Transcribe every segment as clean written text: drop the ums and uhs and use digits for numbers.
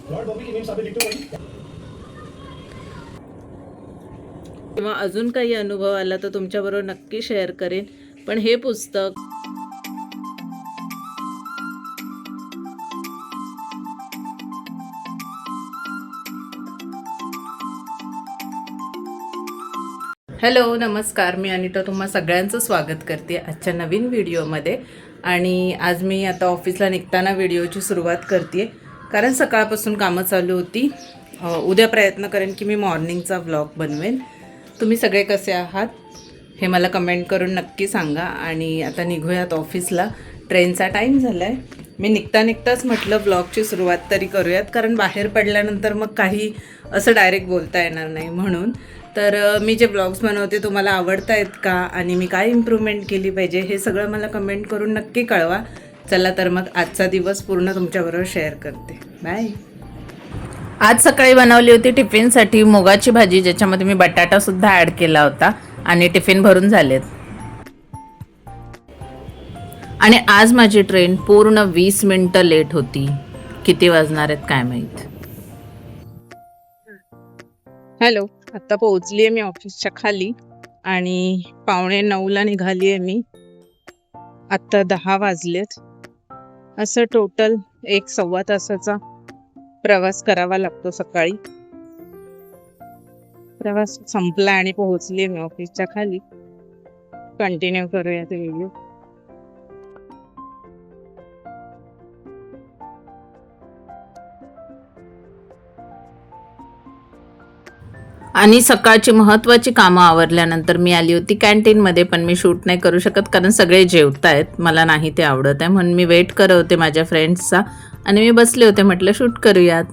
किंवा अजून काही अनुभव आला तर तुमच्याबरोबर नक्की शेअर करेन. पण हे पुस्तक हॅलो नमस्कार, मी अनिता तुम्हा सगळ्यांचं स्वागत करते आजच्या नवीन व्हिडिओमध्ये. आणि आज मी आता ऑफिसला निघताना व्हिडिओची सुरुवात करते कारण सकाळपासून कामं चालू होती. उद्या प्रयत्न करेन की मी मॉर्निंगचा व्लॉग बनवेन. तुम्ही सगळे कसे आहात हे मला कमेंट करून नक्की सांगा. आणि आता निघूयात ऑफिसला, ट्रेनचा टाईम झाला आहे. मी निघताच म्हटलं व्लॉगची सुरुवात तरी करूयात, कारण बाहेर पडल्यानंतर मग काही असं डायरेक्ट बोलता येणार नाही. म्हणून तर मी जे ब्लॉग्स बनवते तुम्हाला आवडत आहेत का आणि मी काय इम्प्रूव्हमेंट केली पाहिजे हे सगळं मला कमेंट करून नक्की कळवा. चला तर मग आजचा दिवस पूर्ण तुमच्याबरोबर शेअर करते. बाय. आज सकाळी बनवली होती टिफिनसाठी मुगाची भाजी, ज्याच्यामध्ये मी बटाटासुद्धा ॲड केला होता आणि टिफिन भरून झालेत. आणि आज माझी ट्रेन पूर्ण 20 मिनिटं लेट होती. किती वाजणार आहेत काय माहीत. हॅलो, आता पोहोचली आहे मी ऑफिसच्या खाली आणि 8:45ला निघाली आहे मी. आत्ता 10 वाजलेत. असं टोटल 1-1.25 तासाचा प्रवास करावा लागतो सकाळी. प्रवास संपला आणि पोहोचली मी ऑफिसच्या खाली. कंटिन्यू करूया ते व्हिडिओ. आणि सकाळची महत्त्वाची कामं आवरल्यानंतर मी आली होती कॅन्टीनमध्ये, पण मी शूट नाही करू शकत कारण सगळे जेवत आहेत. मला नाही ते आवडत आहे म्हणून मी वेट करत होते माझ्या फ्रेंड्सचा आणि मी बसले होते, म्हटलं शूट करूयात.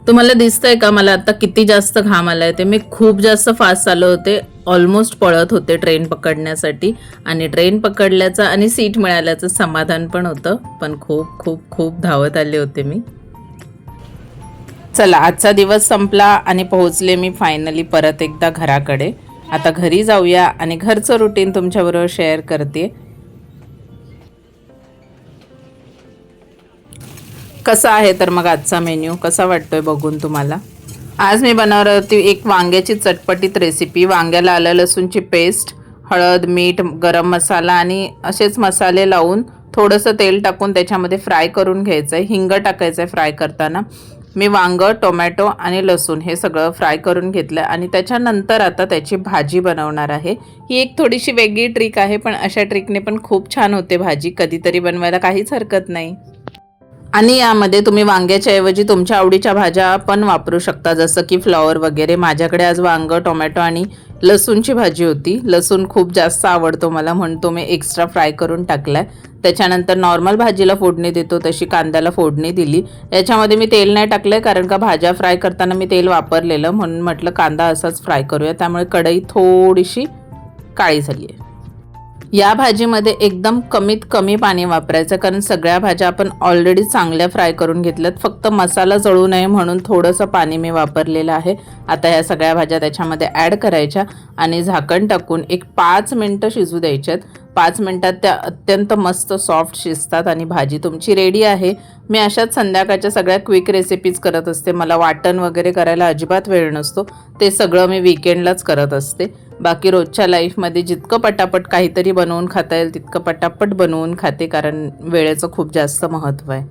तुम्हाला दिसतंय का मला आता किती जास्त घाम आला आहे ते. मी खूप जास्त फास्ट चालत होते, ऑलमोस्ट पळत होते ट्रेन पकडण्यासाठी. आणि ट्रेन पकडल्याचं आणि सीट मिळाल्याचं समाधान पण होतं, पण खूप खूप खूप धावत आले होते मी. चला, आजचा दिवस संपला आणि पोहोचले मी फायनली परत एकदा घराकडे. आता घरी जाऊया आणि घरचं रुटीन तुमच्याबरोबर शेअर करते. कसा आहे तर मग आजचा मेन्यू कसा वाटतोय बघून तुम्हाला. आज मी बनवणार होती एक वांग्याची चटपटीत रेसिपी. वांग्याला आलं लसूणची पेस्ट, हळद, मीठ, गरम मसाला आणि असेच मसाले लावून थोडंसं तेल टाकून त्याच्यामध्ये फ्राय करून घ्यायचं आहे. हिंग टाकायचं आहे फ्राय करताना. मी वांग, टोमॅटो आणि लसूण हे सगळं फ्राय करून घेतलं आणि त्याच्यानंतर आता त्याची भाजी बनवणार आहे. ही एक थोडीशी वेगळी ट्रिक आहे, पण अशा ट्रिकने पण खूप छान होते भाजी. कधीतरी बनवायला काहीच हरकत नाही. आणि यामध्ये तुम्ही वांग्याच्या ऐवजी तुमच्या आवडीच्या भाज्या पण वापरू शकता, जसं की फ्लॉवर वगैरे. माझ्याकडे आज वांग, टोमॅटो आणि लसूणची भाजी होती. लसूण खूप जास्त आवडतो मला म्हणून तो मी एक्स्ट्रा फ्राय करून टाकलाय. त्याच्यानंतर नॉर्मल भाजीला फोडणी देतो तशी कांद्याला फोडणी दिली. याच्यामध्ये मी तेल नाही टाकलंय कारण का भाज्या फ्राय करताना मी तेल वापरलेलं, म्हणून म्हटलं कांदा असाच फ्राय करूया. त्यामुळे कढई थोडीशी काळी झाली आहे. या भाजीमध्ये एकदम कमीत कमी पाणी वापरायचं, कारण सगळ्या भाज्या आपण ऑलरेडी चांगल्या फ्राय करून घेतल्यात. फक्त मसाला जळू नये म्हणून थोडंसं पाणी मी वापरलेलं आहे. आता ह्या सगळ्या भाज्या त्याच्यामध्ये ॲड करायच्या आणि झाकण टाकून एक 5 मिनटं शिजू द्यायच्यात. 5 मिनटात त्या अत्यंत मस्त सॉफ्ट शिजतात आणि भाजी तुमची रेडी आहे. मी अशाच संध्याकाळच्या सगळ्या क्विक रेसिपीज करत असते. मला वाटण वगैरे करायला अजिबात वेळ नसतो. ते सगळं मी वीकेंडलाच करत असते. बाकी रोजच्या लाईफमध्ये जितकं पटापट काहीतरी बनवून खाता येईल तितकं पटापट बनवून खाते, कारण वेळेचं खूप जास्त महत्त्व आहे.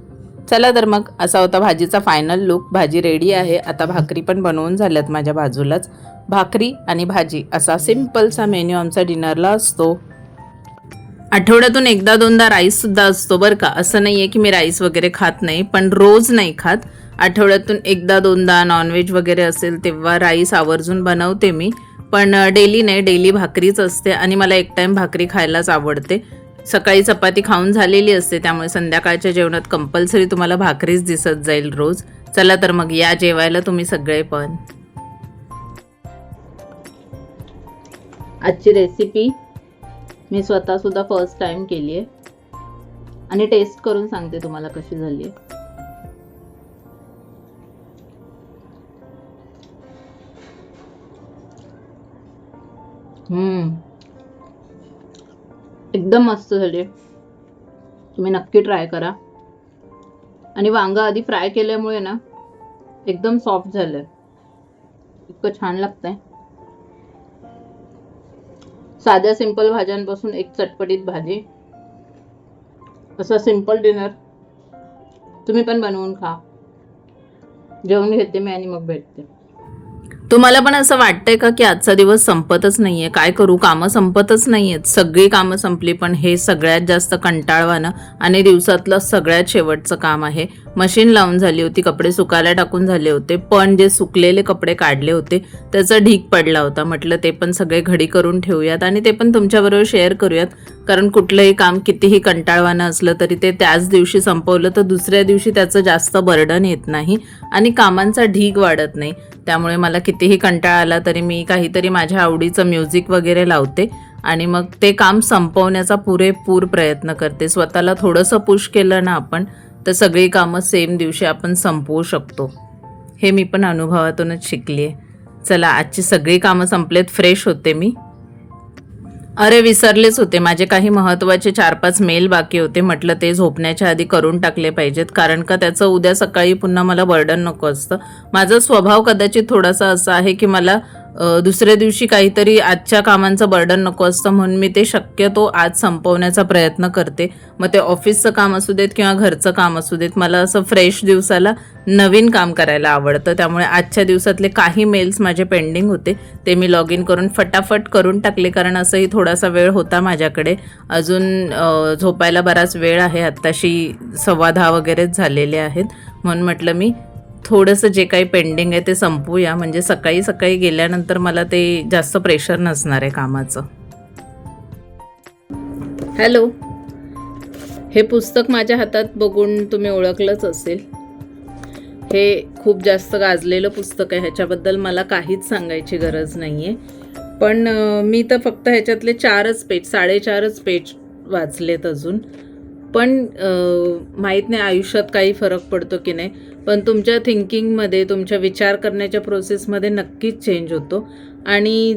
चला तर मग असा होता भाजीचा फायनल लुक. भाजी रेडी आहे. आता भाकरी पण बनवून झाल्यात माझ्या बाजूलाच. भाकरी आणि भाजी असा सिम्पलसा मेन्यू आमचा डिनरला असतो. आठवड्यातून 1-2दा राईससुद्धा असतो बरं का. असं नाही आहे की मी राईस वगैरे खात नाही, पण रोज नाही खात. आठवड्यातून 1-2दा नॉनव्हेज वगैरे असेल तेव्हा राईस आवर्जून बनवते मी, पण डेली नाही. डेली भाकरीच असते आणि मला एक टाईम भाकरी खायलाच आवडते. सकाळी चपाती खाऊन झालेली असते, त्यामुळे संध्याकाळच्या जेवणात कंपल्सरी तुम्हाला भाकरीच दिसत जाईल रोज. चला तर मग या जेवायला तुम्ही सगळे पण. आजची रेसिपी मी स्वतःसुद्धा फर्स्ट टाइम केली आहे आणि टेस्ट करून सांगते तुम्हाला कशी झाली आहे. एकदम मस्त झाली. तुम्ही नक्की ट्राय करा आणि वांगं आधी फ्राय केल्यामुळे ना एकदम सॉफ्ट झालंय, इतकं छान लागतंय. साध्या सिंपल भाज्यांपासून एक चटपटीत भाजी, असं सिंपल डिनर तुम्ही पण बनवून खा. जेवण घेते मी आणि मग भेटते. तुम्हाला पण असं वाटतंय का की आजचा दिवस संपतच नाहीये, काय करू, कामं संपतच नाहीयेत, सगळी कामं संपली, पण हे सगळ्यात जास्त कंटाळवाणं आणि दिवसातलं सगळ्यात शेवटचं काम आहे. मशीन लावून झाली होती, कपडे सुकायला टाकून झाले होते, पण जे सुकलेले कपडे काढले होते त्याचा ढीग पडला होता. म्हटलं ते पण सगळे घडी करून ठेवूयात आणि ते पण तुमच्याबरोबर शेअर करूयात. कारण कुठलंही काम कितीही कंटाळवाणं असलं तरी ते त्याच दिवशी संपवलं तर दुसऱ्या दिवशी त्याचं जास्त बर्डन येत नाही आणि कामांचा ढीग वाढत नाही. त्यामुळे मला कितीही कंटाळा आला तरी मी काहीतरी माझ्या आवडीचं म्युझिक वगैरे लावते आणि मग ते काम संपवण्याचा पुरेपूर प्रयत्न करते. स्वतःला थोडंसं पुश केलं ना आपण तर सगळी कामं सेम दिवशी आपण संपवू शकतो. हे मी पण अनुभवातूनच शिकली आहे. चला, आजची सगळी कामं संपलेत, फ्रेश होते मी. अरे विसरलेच होते, माझे काही महत्त्वाचे 4-5 मेल बाकी होते. म्हटलं ते झोपण्याच्या आधी करून टाकले पाहिजेत, कारण का त्याचं उद्या सकाळी पुन्हा मला बर्डन नको असतं. माझा स्वभाव कदाचित थोडासा असा आहे की मला दुसऱ्या दिवशी काहीतरी आजच्या कामांचं बर्डन नको असतं, म्हणून मी ते शक्यतो आज संपवण्याचा प्रयत्न करते. मग ते ऑफिसचं काम असू देत किंवा घरचं काम असू देत, मला असं फ्रेश दिवसाला नवीन काम करायला आवडतं. त्यामुळे आजच्या दिवसातले काही मेल्स माझे पेंडिंग होते ते मी लॉग इन करून फटाफट करून टाकले, कारण असंही थोडासा वेळ होता माझ्याकडे. अजून झोपायला बराच वेळ आहे, आत्ताशी 10:15 वगैरेच झालेले आहेत. म्हणून म्हटलं मी थोडंसं जे काही पेंडिंग आहे ते संपवूया, म्हणजे सकाळी सकाळी गेल्यानंतर मला ते जास्त प्रेशर नसणार आहे कामाचं. हॅलो, हे पुस्तक माझ्या हातात बघून तुम्ही ओळखलंच असेल. हे खूप जास्त गाजलेलं पुस्तक आहे, ह्याच्याबद्दल मला काहीच सांगायची गरज नाही आहे. पण मी तर फक्त ह्याच्यातले 4.5 पेज वाचलेत अजून. पण माहीत नाही आयुष्यात काही फरक पडतो की नाही, पण तुमच्या थिंकिंगमध्ये, तुमच्या विचार करण्याच्या प्रोसेसमध्ये नक्कीच चेंज होतो. आणि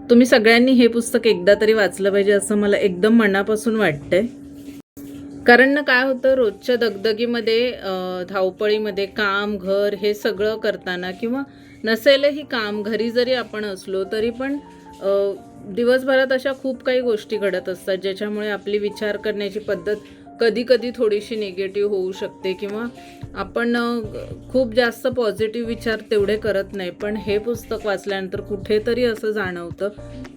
तुम्ही सगळ्यांनी हे पुस्तक एकदा तरी वाचलं पाहिजे असं मला एकदम मनापासून वाटतंय. कारण ना काय होतं, रोजच्या दगदगीमध्ये, धावपळीमध्ये, काम, घर हे सगळं करताना किंवा नसेलही काम, घरी जरी आपण असलो तरी पण दिवसभरात अशा खूप काही गोष्टी घडत असतात ज्याच्यामुळे आपली विचार करण्याची पद्धत कधी कधी थोडीशी निगेटिव्ह होऊ शकते किंवा आपण खूप जास्त पॉझिटिव्ह विचार तेवढे करत नाही. पण हे पुस्तक वाचल्यानंतर कुठेतरी असं जाणवतं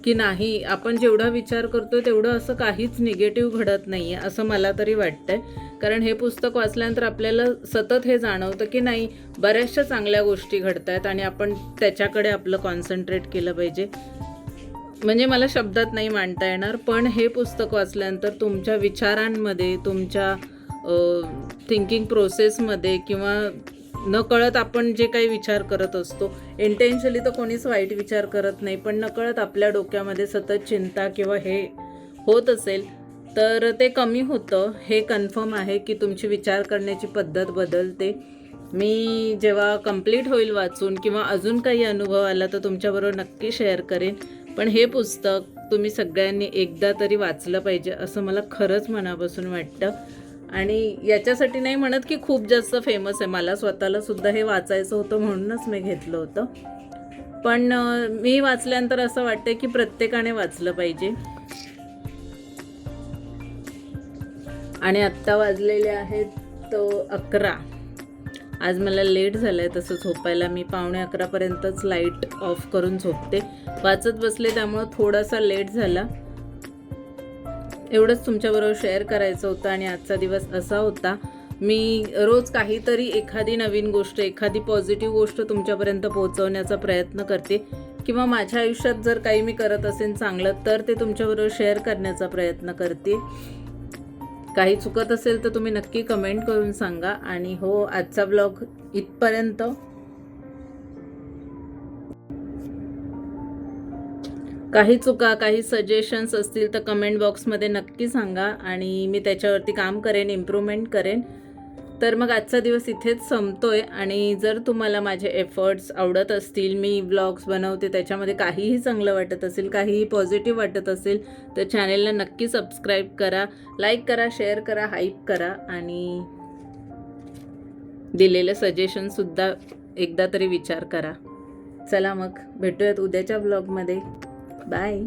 की नाही, आपण जेवढा विचार करतोय तेवढं असं काहीच निगेटिव्ह घडत नाही आहे असं मला तरी वाटतंय. कारण हे पुस्तक वाचल्यानंतर आपल्याला सतत हे जाणवतं की नाही, बऱ्याचशा चांगल्या गोष्टी घडत आहेत आणि आपण त्याच्याकडे आपलं कॉन्सन्ट्रेट केलं पाहिजे. म्हणजे मला शब्दात नाही मांडता येणार, पण हे पुस्तक वाचल्यानंतर तुमच्या विचारांमध्ये, तुमच्या थिंकिंग प्रोसेसमध्ये किंवा नकळत आपण जे काही विचार करत असतो, इंटेन्शनली तर कोणीच वाईट विचार करत नाही, पण नकळत आपल्या डोक्यामध्ये सतत चिंता किंवा हे होत असेल तर ते कमी होतं. हे कन्फर्म आहे की तुमची विचार करण्याची पद्धत बदलते. मी जेव्हा कंप्लीट होईल वाचून किंवा अजून काही अनुभव आला तर तुमच्याबरोबर नक्की शेअर करेन. पण हे पुस्तक तुम्ही सगळ्यांनी एकदा तरी वाचलं पाहिजे असं मला खरंच मनापासून वाटतं. आणि याच्यासाठी नाही म्हणत की खूप जास्त फेमस आहे, मला स्वतःला सुद्धा हे वाचायचं होतं म्हणूनच मी घेतलं होतं. पण मी वाचल्यानंतर असं वाटतं की प्रत्येकाने वाचलं पाहिजे. आणि आत्ता वाजलेले आहेत 11. आज मला लेट झालं आहे तसं झोपायला. मी 11:15पर्यंतच लाईट ऑफ करून झोपते. वाचत बसले त्यामुळं थोडासा लेट झाला. एवढंच तुमच्याबरोबर शेअर करायचं होतं. आणि आजचा दिवस असा होता, मी रोज काहीतरी एखादी नवीन गोष्ट, एखादी पॉझिटिव्ह गोष्ट तुमच्यापर्यंत पोहोचवण्याचा प्रयत्न करते किंवा माझ्या आयुष्यात जर काही मी करत असेल चांगलं तर ते तुमच्याबरोबर शेअर करण्याचा प्रयत्न करते. काही चुकत असेल तर तुम्ही नक्की कमेंट करून सांगा. आणि हो, आजचा ब्लॉग इथपर्यंत. काही चुका, काही सजेशन्स असतील तर कमेंट बॉक्समध्ये नक्की सांगा आणि मी त्याच्यावरती काम करेन, इम्प्रूव्हमेंट करेन. तर मग आजचा दिवस इथेच संपतोय. आणि जर तुम्हाला माझे एफर्ट्स आवडत असतील, मी ब्लॉग्स बनवते त्याच्यामध्ये काहीही चांगलं वाटत असेल, काहीही पॉझिटिव्ह वाटत असेल तर चॅनेलला नक्की सबस्क्राईब करा, लाईक करा, शेअर करा, हाईप करा. आणि दिलेलं सजेशनसुद्धा एकदा तरी विचार करा. चला मग भेटूयात उद्याच्या ब्लॉगमध्ये. बाय.